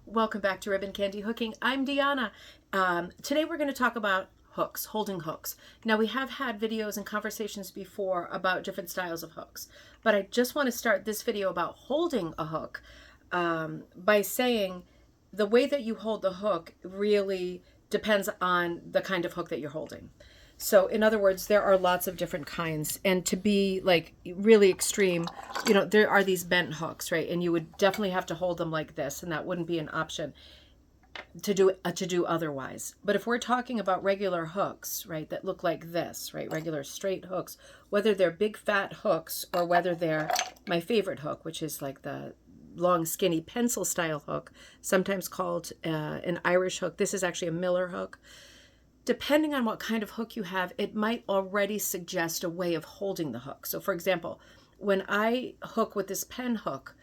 Welcome back to Ribbon Candy Hooking. I'm Deanna. Today we're going to talk about hooks, holding hooks. Now we have had videos and conversations before about different styles of hooks, but I just want to start this video about holding a hook by saying the way that you hold the hook really depends on the kind of hook that you're holding. So in other words, there are lots of different kinds. And to be like really extreme, there are these bent hooks, right? And you would definitely have to hold them like this, and that wouldn't be an option to do otherwise. But if we're talking about regular hooks, right, that look like this, right, regular straight hooks, whether they're big fat hooks or whether they're my favorite hook, which is like the long skinny pencil style hook, sometimes called an Irish hook. This is actually a Miller hook. Depending on what kind of hook you have, it might already suggest a way of holding the hook. So for example, when I hook with this pen hook,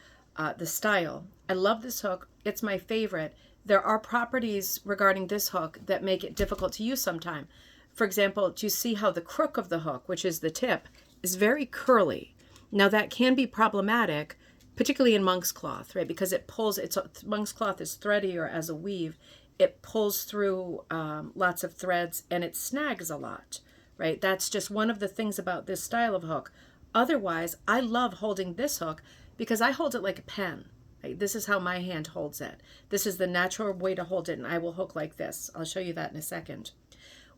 the style, I love this hook. It's my favorite. There are properties regarding this hook that make it difficult to use sometime. For example, do you see how the crook of the hook, which is the tip, is very curly? Now that can be problematic, particularly in monk's cloth, right? Because it pulls, monk's cloth is threadier as a weave. It pulls through lots of threads and it snags a lot, right? That's just one of the things about this style of hook. Otherwise, I love holding this hook because I hold it like a pen. Right? This is how my hand holds it. This is the natural way to hold it, and I will hook like this. I'll show you that in a second.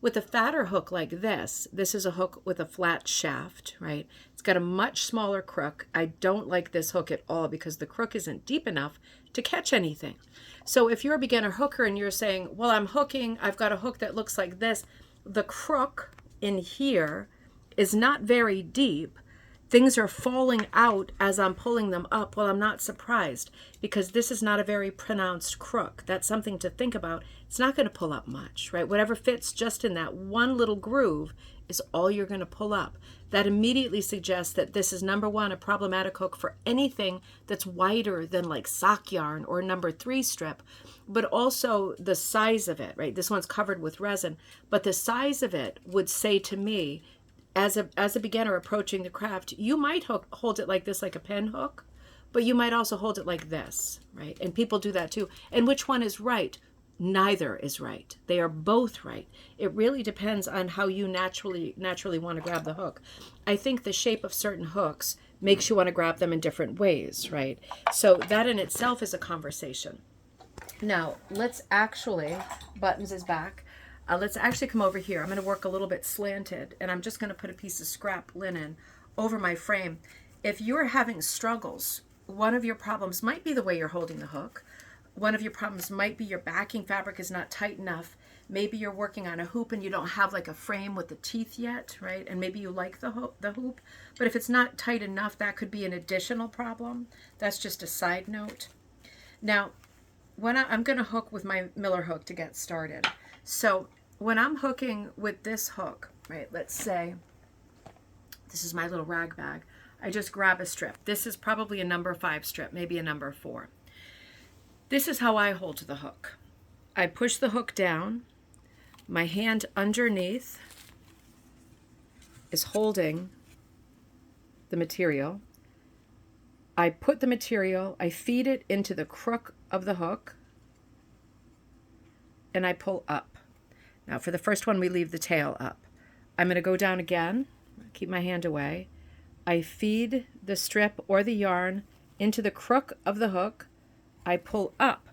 With a fatter hook like this is a hook with a flat shaft, right? It's got a much smaller crook. I don't like this hook at all because the crook isn't deep enough to catch anything. So if you're a beginner hooker and you're saying, well, I'm hooking, I've got a hook that looks like this, the crook in here is not very deep. Things are falling out as I'm pulling them up. Well, I'm not surprised because this is not a very pronounced crook. That's something to think about. It's not going to pull up much, right? Whatever fits just in that one little groove is all you're going to pull up. That immediately suggests that this is, number one, a problematic hook for anything that's wider than like sock yarn or number 3 strip, but also the size of it, right? This one's covered with resin, but the size of it would say to me, as a beginner approaching the craft, you might hold it like this, like a pen hook, but you might also hold it like this, right? And people do that too. And which one is right? Neither is right. They are both right. It really depends on how you naturally want to grab the hook. I think the shape of certain hooks makes you want to grab them in different ways, right? So that in itself is a conversation. Now, let's actually, buttons is back. Let's actually come over here. I'm going to work a little bit slanted, and I'm just going to put a piece of scrap linen over my frame. If you're having struggles, one of your problems might be the way you're holding the hook. One of your problems might be your backing fabric is not tight enough. Maybe you're working on a hoop and you don't have like a frame with the teeth yet, right? And maybe you like the hoop, but if it's not tight enough, that could be an additional problem. That's just a side note. Now, when I'm going to hook with my Miller hook to get started. So when I'm hooking with this hook, right, let's say this is my little rag bag. I just grab a strip. This is probably a number 5 strip, maybe a number 4. This is how I hold the hook. I push the hook down. My hand underneath is holding the material. I put the material, I feed it into the crook of the hook, and I pull up. Now for the first one, we leave the tail up. I'm going to go down again, keep my hand away. I feed the strip or the yarn into the crook of the hook. I pull up,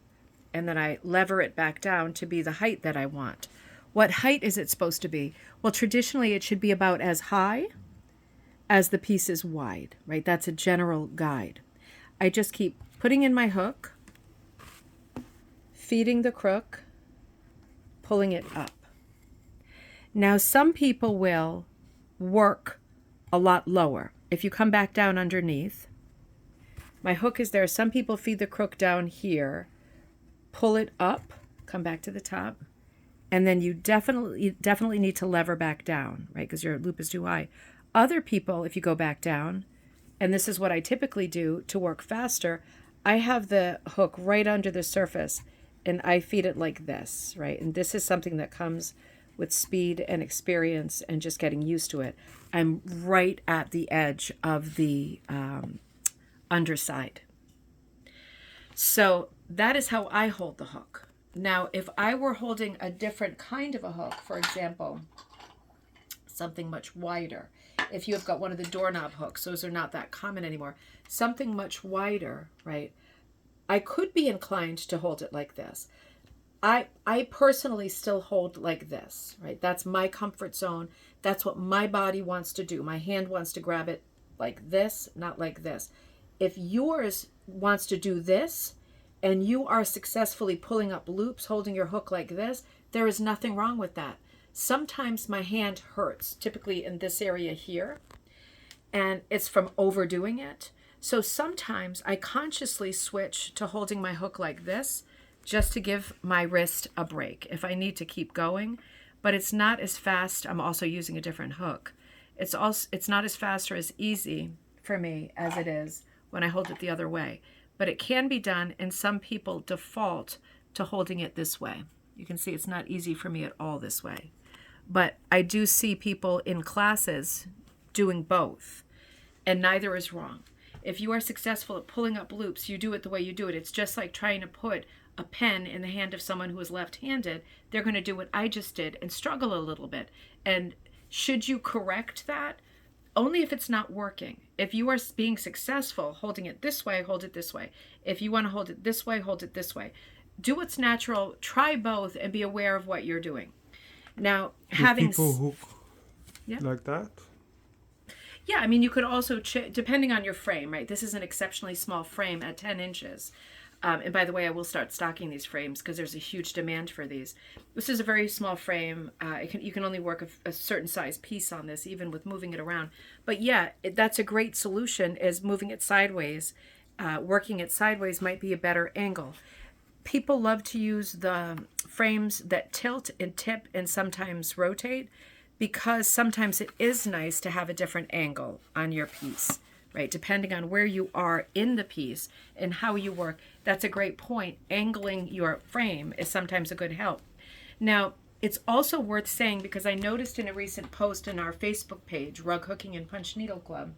and then I lever it back down to be the height that I want. What height is it supposed to be? Well, traditionally it should be about as high as the piece is wide, right? That's a general guide. I just keep putting in my hook, feeding the crook, pulling it up. Now, some people will work a lot lower. If you come back down underneath, my hook is there. Some people feed the crook down here, pull it up, come back to the top, and then you definitely need to lever back down, right? Because your loop is too high. Other people, if you go back down, and this is what I typically do to work faster, I have the hook right under the surface and I feed it like this, right? And this is something that comes with speed and experience and just getting used to it. I'm right at the edge of the underside. So that is how I hold the hook. Now, if I were holding a different kind of a hook, for example, something much wider, if you have got one of the doorknob hooks, those are not that common anymore, something much wider, right? I could be inclined to hold it like this. I personally still hold like this, right? That's my comfort zone. That's what my body wants to do. My hand wants to grab it like this, not like this. If yours wants to do this and you are successfully pulling up loops, holding your hook like this, there is nothing wrong with that. Sometimes my hand hurts, typically in this area here, and it's from overdoing it. So sometimes I consciously switch to holding my hook like this just to give my wrist a break if I need to keep going, but it's not as fast. I'm also using a different hook. It's not as fast or as easy for me as it is when I hold it the other way, but it can be done, and some people default to holding it this way. You can see it's not easy for me at all this way, but I do see people in classes doing both, and neither is wrong. If you are successful at pulling up loops, you do it the way you do it. It's just like trying to put a pen in the hand of someone who is left-handed. They're going to do what I just did and struggle a little bit. And should you correct that? Only if it's not working. If you are being successful holding it this way, hold it this way. If you want to hold it this way, hold it this way. Do what's natural. Try both and be aware of what you're doing. Now, having people hook like that? Yeah, I mean, you could also, depending on your frame, right? This is an exceptionally small frame at 10 inches. And by the way, I will start stocking these frames because there's a huge demand for these. This is a very small frame. You can only work a certain size piece on this, even with moving it around. But yeah, that's a great solution, is moving it sideways. Working it sideways might be a better angle. People love to use the frames that tilt and tip and sometimes rotate, because sometimes it is nice to have a different angle on your piece, right? Depending on where you are in the piece and how you work. That's a great point. Angling your frame is sometimes a good help. Now, it's also worth saying, because I noticed in a recent post in our Facebook page, Rug Hooking and Punch Needle Club,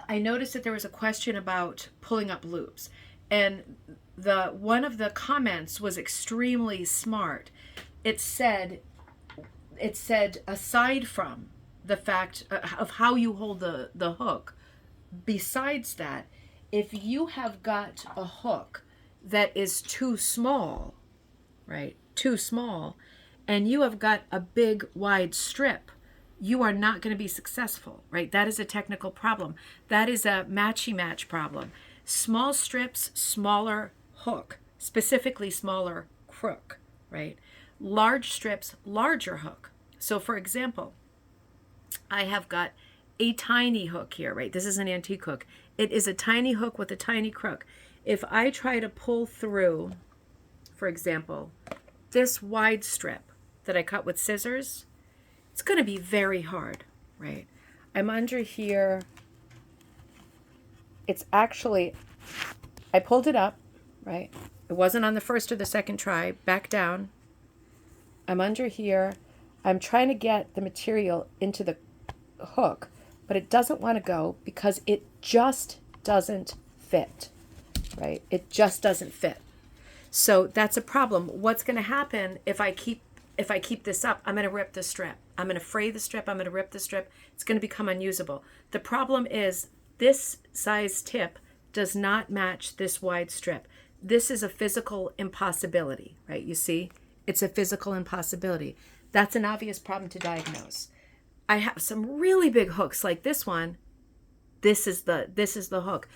I noticed that there was a question about pulling up loops. And one of the comments was extremely smart. It said, aside from the fact of how you hold the hook, besides that, if you have got a hook that is too small, right, too small, and you have got a big wide strip, you are not going to be successful, right? That is a technical problem. That is a matchy-match problem. Small strips, smaller hook, specifically smaller crook, right? Large strips, larger hook. So for example, I have got a tiny hook here, right? This is an antique hook. It is a tiny hook with a tiny crook. If I try to pull through, for example, this wide strip that I cut with scissors, it's going to be very hard, right? I'm under here. It's actually, I pulled it up, right? It wasn't on the first or the second try. Back down. I'm under here. I'm trying to get the material into the hook, but it doesn't want to go because it just doesn't fit, right? It just doesn't fit. So that's a problem. What's going to happen if I keep this up? I'm going to rip the strip. I'm going to fray the strip. I'm going to rip the strip. It's going to become unusable. The problem is this size tip does not match this wide strip. This is a physical impossibility, right? You see, it's a physical impossibility. That's an obvious problem to diagnose. I have some really big hooks like this one. This is the hook.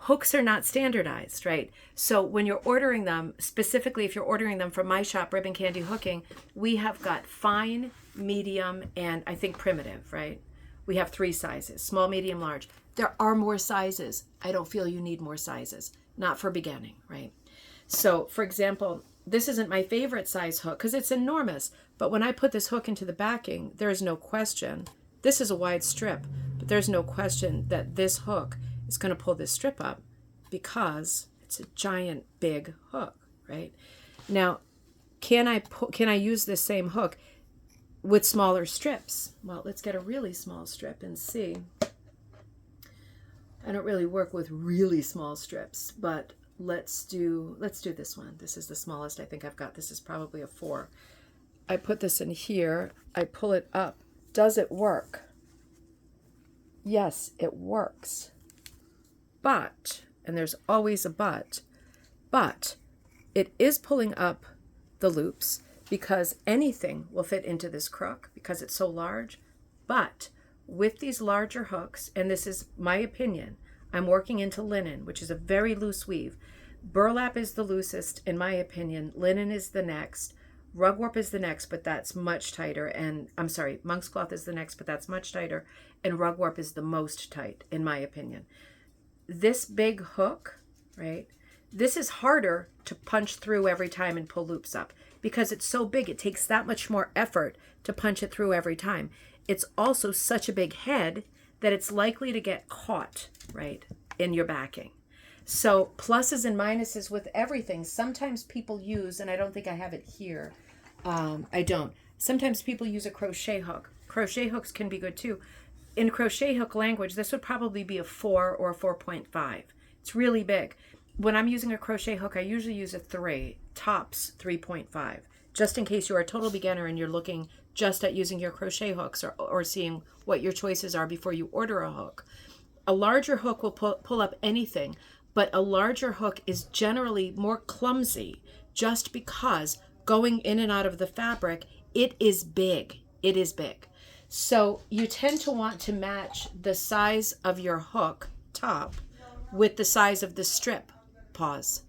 Hooks are not standardized, right? So when you're ordering them, specifically if you're ordering them from my shop, Ribbon Candy Hooking, we have got fine, medium, and I think primitive, right? We have 3 sizes, small, medium, large. There are more sizes. I don't feel you need more sizes, not for beginning, right? So for example, this isn't my favorite size hook because it's enormous. But when I put this hook into the backing, there is no question. This is a wide strip, but there's no question that this hook is going to pull this strip up because it's a giant big hook, right? Now, can I use this same hook with smaller strips? Well, let's get a really small strip and see. I don't really work with really small strips, but let's do this one. This is the smallest I think I've got. This is probably a 4. I put this in here. I pull it up. Does it work? Yes, it works. But, and there's always a but it is pulling up the loops because anything will fit into this crook because it's so large. But with these larger hooks, and this is my opinion, I'm working into linen, which is a very loose weave. Burlap is the loosest, in my opinion. Linen is the next. Rugwarp is the next, but that's much tighter. And I'm sorry, monk's cloth is the next, but that's much tighter. And rugwarp is the most tight, in my opinion. This big hook, right? This is harder to punch through every time and pull loops up because it's so big. It takes that much more effort to punch it through every time. It's also such a big head that it's likely to get caught, right, in your backing. So pluses and minuses with everything. Sometimes people use, and I don't think I have it here. I don't. Sometimes people use a crochet hook. Crochet hooks can be good too. In crochet hook language, this would probably be a 4 or a 4.5. It's really big. When I'm using a crochet hook, I usually use a 3, tops 3.5, just in case you're a total beginner and you're looking just at using your crochet hooks or seeing what your choices are before you order a hook. A larger hook will pull up anything, but a larger hook is generally more clumsy just because going in and out of the fabric, it is big. It is big. So you tend to want to match the size of your hook top with the size of the strip. Pause.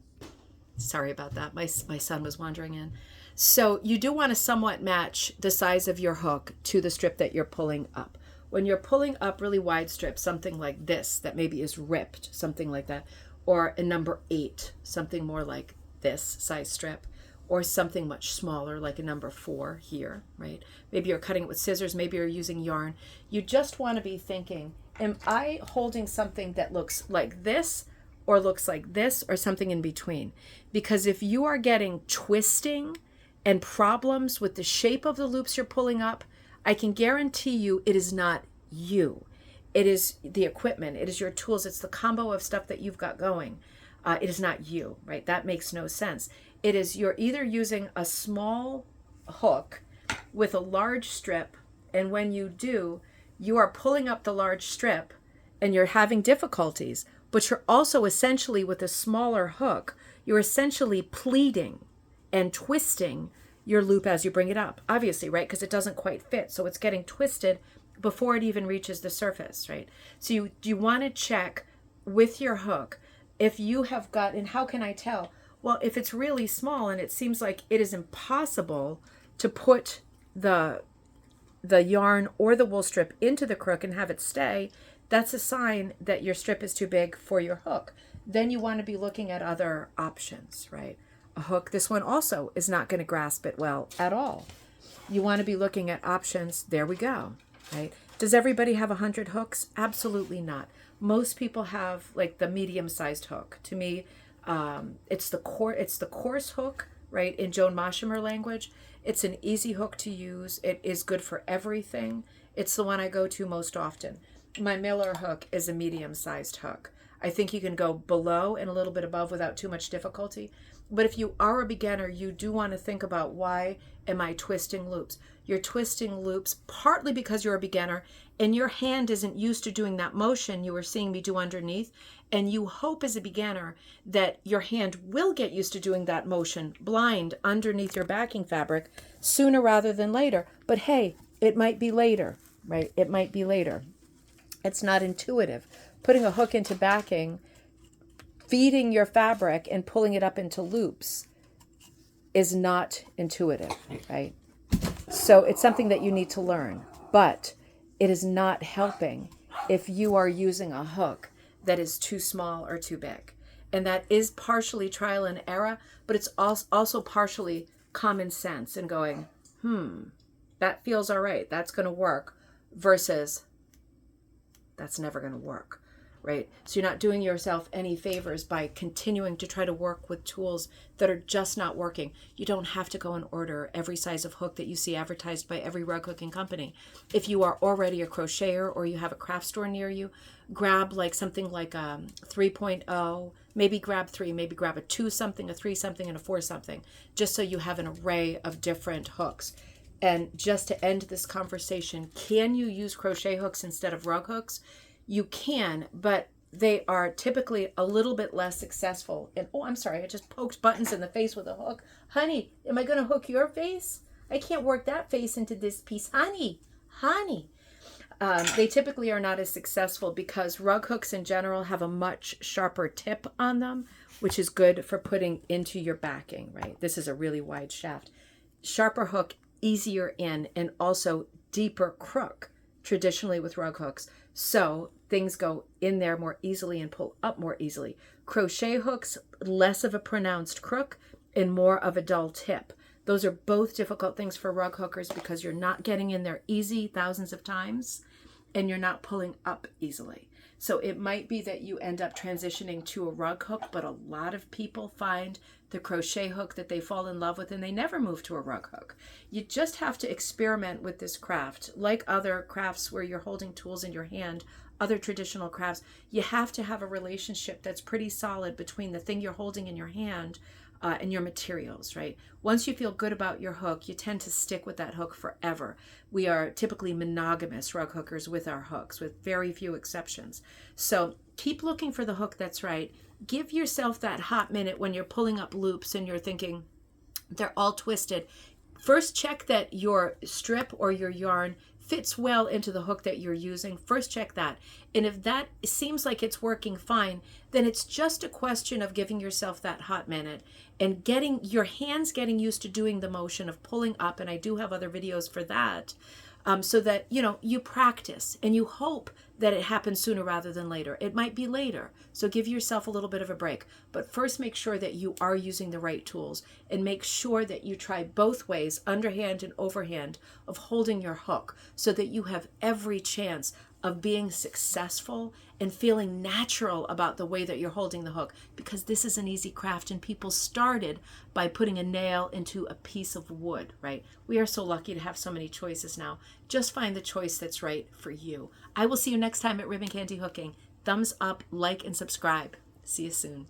Sorry about that. My son was wandering in. So you do want to somewhat match the size of your hook to the strip that you're pulling up. When you're pulling up really wide strips, something like this that maybe is ripped, something like that, or a number 8, something more like this size strip, or something much smaller like a number 4 here, right? Maybe you're cutting it with scissors, maybe you're using yarn. You just want to be thinking, am I holding something that looks like this or looks like this or something in between? Because if you are getting twisting and problems with the shape of the loops you're pulling up, I can guarantee you it is not you. It is the equipment. It is your tools. It's the combo of stuff that you've got going. It is not you, right? That makes no sense. It is you're either using a small hook with a large strip, and when you do, you are pulling up the large strip and you're having difficulties, but you're also essentially with a smaller hook, you're essentially pleating and twisting your loop as you bring it up, obviously, right? Because it doesn't quite fit. So it's getting twisted before it even reaches the surface, right? So you want to check with your hook if you have got, and how can I tell? Well, if it's really small and it seems like it is impossible to put the yarn or the wool strip into the crook and have it stay, that's a sign that your strip is too big for your hook. Then you want to be looking at other options, right? A hook, this one also is not going to grasp it well at all. You want to be looking at options. There we go, right? Does everybody have 100 hooks? Absolutely not. Most people have like the medium-sized hook. To me, it's the coarse hook, right? In Joan Moshimer language, it's an easy hook to use. It is good for everything. It's the one I go to most often. My Miller hook is a medium-sized hook. I think you can go below and a little bit above without too much difficulty. But if you are a beginner, you do want to think about, why am I twisting loops? You're twisting loops partly because you're a beginner and your hand isn't used to doing that motion you were seeing me do underneath. And you hope as a beginner that your hand will get used to doing that motion blind underneath your backing fabric sooner rather than later. But hey, it might be later, right? It might be later. It's not intuitive. Putting a hook into backing, feeding your fabric and pulling it up into loops is not intuitive, right? So it's something that you need to learn, but it is not helping if you are using a hook that is too small or too big. And that is partially trial and error, but it's also partially common sense and going, that feels all right, that's going to work, versus that's never going to work, right? So you're not doing yourself any favors by continuing to try to work with tools that are just not working. You don't have to go and order every size of hook that you see advertised by every rug hooking company. If you are already a crocheter or you have a craft store near you, grab like something like a 3.0, maybe grab 3, maybe grab a 2 something, a 3 something, and a 4 something, just so you have an array of different hooks. And just to end this conversation, can you use crochet hooks instead of rug hooks? You can, but they are typically a little bit less successful. And oh, I'm sorry, I just poked Buttons in the face with a hook. Honey, am I going to hook your face? I can't work that face into this piece. Honey. They typically are not as successful because rug hooks in general have a much sharper tip on them, which is good for putting into your backing, right? This is a really wide shaft. Sharper hook, easier in, and also deeper crook traditionally with rug hooks. So things go in there more easily and pull up more easily. Crochet hooks, less of a pronounced crook and more of a dull tip. Those are both difficult things for rug hookers because you're not getting in there easy thousands of times and you're not pulling up easily. So it might be that you end up transitioning to a rug hook, but a lot of people find the crochet hook that they fall in love with and they never move to a rug hook. You just have to experiment with this craft. Like other crafts where you're holding tools in your hand, other traditional crafts, you have to have a relationship that's pretty solid between the thing you're holding in your hand and your materials, right? Once you feel good about your hook, you tend to stick with that hook forever. We are typically monogamous rug hookers with our hooks, with very few exceptions. So keep looking for the hook that's right. Give yourself that hot minute when you're pulling up loops and you're thinking they're all twisted. First, check that your strip or your yarn fits well into the hook that you're using. First, check that. And if that seems like it's working fine, then it's just a question of giving yourself that hot minute and getting your hands getting used to doing the motion of pulling up. And I do have other videos for that. So that, you practice and you hope that it happens sooner rather than later. It might be later. So give yourself a little bit of a break. But first make sure that you are using the right tools and make sure that you try both ways, underhand and overhand, of holding your hook so that you have every chance of being successful and feeling natural about the way that you're holding the hook, because this is an easy craft and people started by putting a nail into a piece of wood, right? We are so lucky to have so many choices now. Just find the choice that's right for you. I will see you next time at Ribbon Candy Hooking. Thumbs up, like, and subscribe. See you soon.